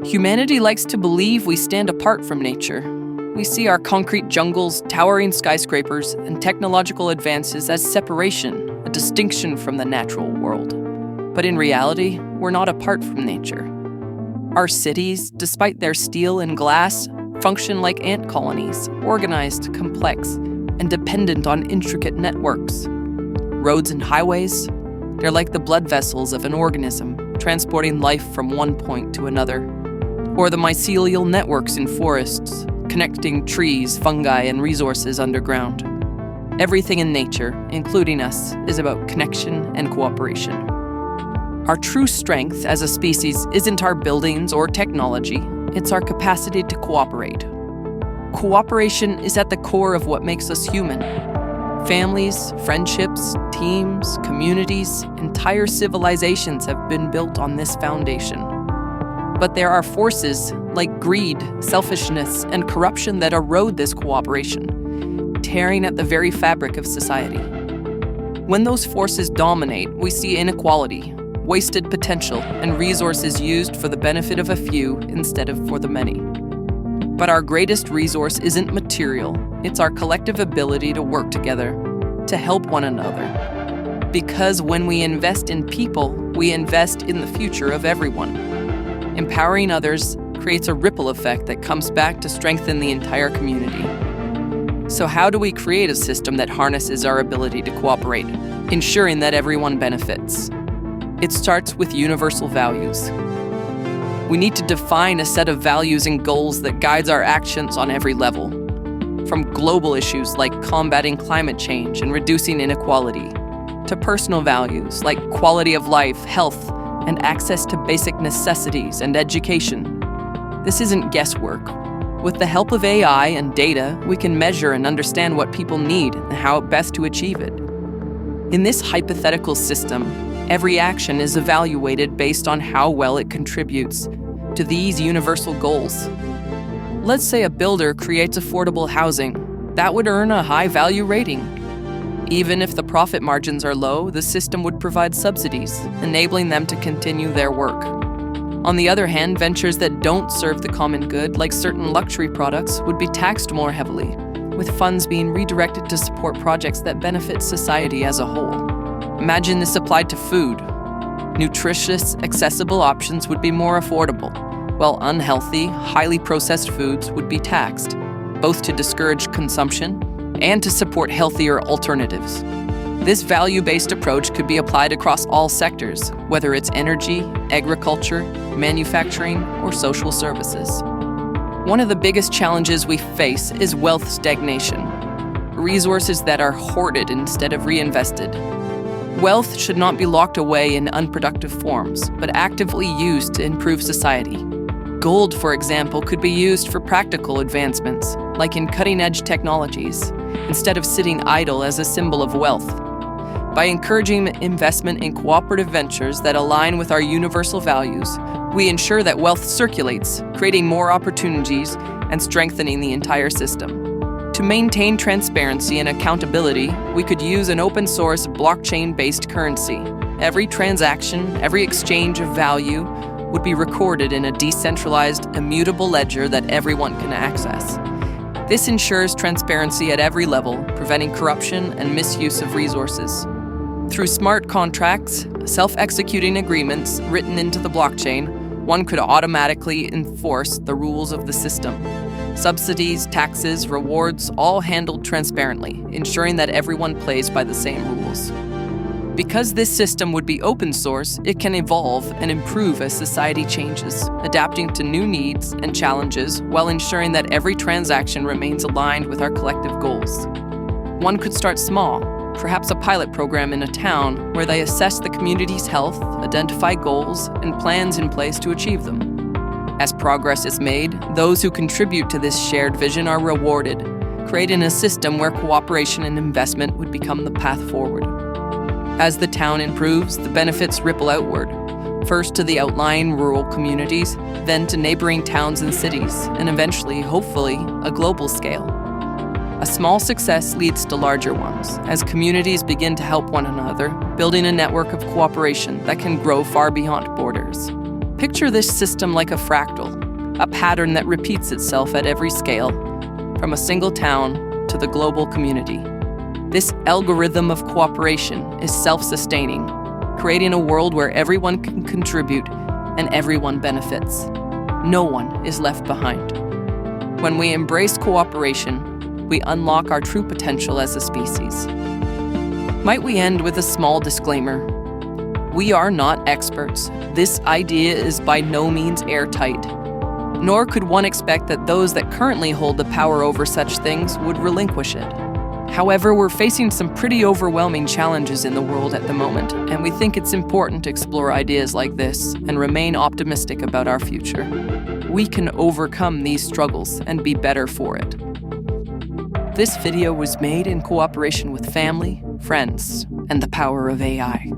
Humanity likes to believe we stand apart from nature. We see our concrete jungles, towering skyscrapers, and technological advances as separation, a distinction from the natural world. But in reality, we're not apart from nature. Our cities, despite their steel and glass, function like ant colonies, organized, complex, and dependent on intricate networks. Roads and highways, they're like the blood vessels of an organism, transporting life from one point to another. Or the mycelial networks in forests, connecting trees, fungi, and resources underground. Everything in nature, including us, is about connection and cooperation. Our true strength as a species isn't our buildings or technology, it's our capacity to cooperate. Cooperation is at the core of what makes us human. Families, friendships, teams, communities, entire civilizations have been built on this foundation. But there are forces like greed, selfishness, and corruption that erode this cooperation, tearing at the very fabric of society. When those forces dominate, we see inequality, wasted potential, and resources used for the benefit of a few instead of for the many. But our greatest resource isn't material, it's our collective ability to work together, to help one another. Because when we invest in people, we invest in the future of everyone. Empowering others creates a ripple effect that comes back to strengthen the entire community. So how do we create a system that harnesses our ability to cooperate, ensuring that everyone benefits? It starts with universal values. We need to define a set of values and goals that guides our actions on every level. From global issues like combating climate change and reducing inequality, to personal values like quality of life, health, and access to basic necessities and education. This isn't guesswork. With the help of AI and data, we can measure and understand what people need and how best to achieve it. In this hypothetical system, every action is evaluated based on how well it contributes to these universal goals. Let's say a builder creates affordable housing. That would earn a high-value rating. Even if the profit margins are low, the system would provide subsidies, enabling them to continue their work. On the other hand, ventures that don't serve the common good, like certain luxury products, would be taxed more heavily, with funds being redirected to support projects that benefit society as a whole. Imagine this applied to food. Nutritious, accessible options would be more affordable, while unhealthy, highly processed foods would be taxed, both to discourage consumption and to support healthier alternatives. This value-based approach could be applied across all sectors, whether it's energy, agriculture, manufacturing, or social services. One of the biggest challenges we face is wealth stagnation, resources that are hoarded instead of reinvested. Wealth should not be locked away in unproductive forms, but actively used to improve society. Gold, for example, could be used for practical advancements, like in cutting-edge technologies, instead of sitting idle as a symbol of wealth. By encouraging investment in cooperative ventures that align with our universal values, we ensure that wealth circulates, creating more opportunities and strengthening the entire system. To maintain transparency and accountability, we could use an open-source, blockchain-based currency. Every transaction, every exchange of value would be recorded in a decentralized, immutable ledger that everyone can access. This ensures transparency at every level, preventing corruption and misuse of resources. Through smart contracts, self-executing agreements written into the blockchain, one could automatically enforce the rules of the system. Subsidies, taxes, rewards, all handled transparently, ensuring that everyone plays by the same rules. Because this system would be open source, it can evolve and improve as society changes, adapting to new needs and challenges while ensuring that every transaction remains aligned with our collective goals. One could start small, perhaps a pilot program in a town where they assess the community's health, identify goals, and plans in place to achieve them. As progress is made, those who contribute to this shared vision are rewarded, creating a system where cooperation and investment would become the path forward. As the town improves, the benefits ripple outward, first to the outlying rural communities, then to neighboring towns and cities, and eventually, hopefully, a global scale. A small success leads to larger ones, as communities begin to help one another, building a network of cooperation that can grow far beyond borders. Picture this system like a fractal, a pattern that repeats itself at every scale, from a single town to the global community. This algorithm of cooperation is self-sustaining, creating a world where everyone can contribute and everyone benefits. No one is left behind. When we embrace cooperation, we unlock our true potential as a species. Might we end with a small disclaimer? We are not experts. This idea is by no means airtight. Nor could one expect that those that currently hold the power over such things would relinquish it. However, we're facing some pretty overwhelming challenges in the world at the moment, and we think it's important to explore ideas like this and remain optimistic about our future. We can overcome these struggles and be better for it. This video was made in cooperation with family, friends, and the power of AI.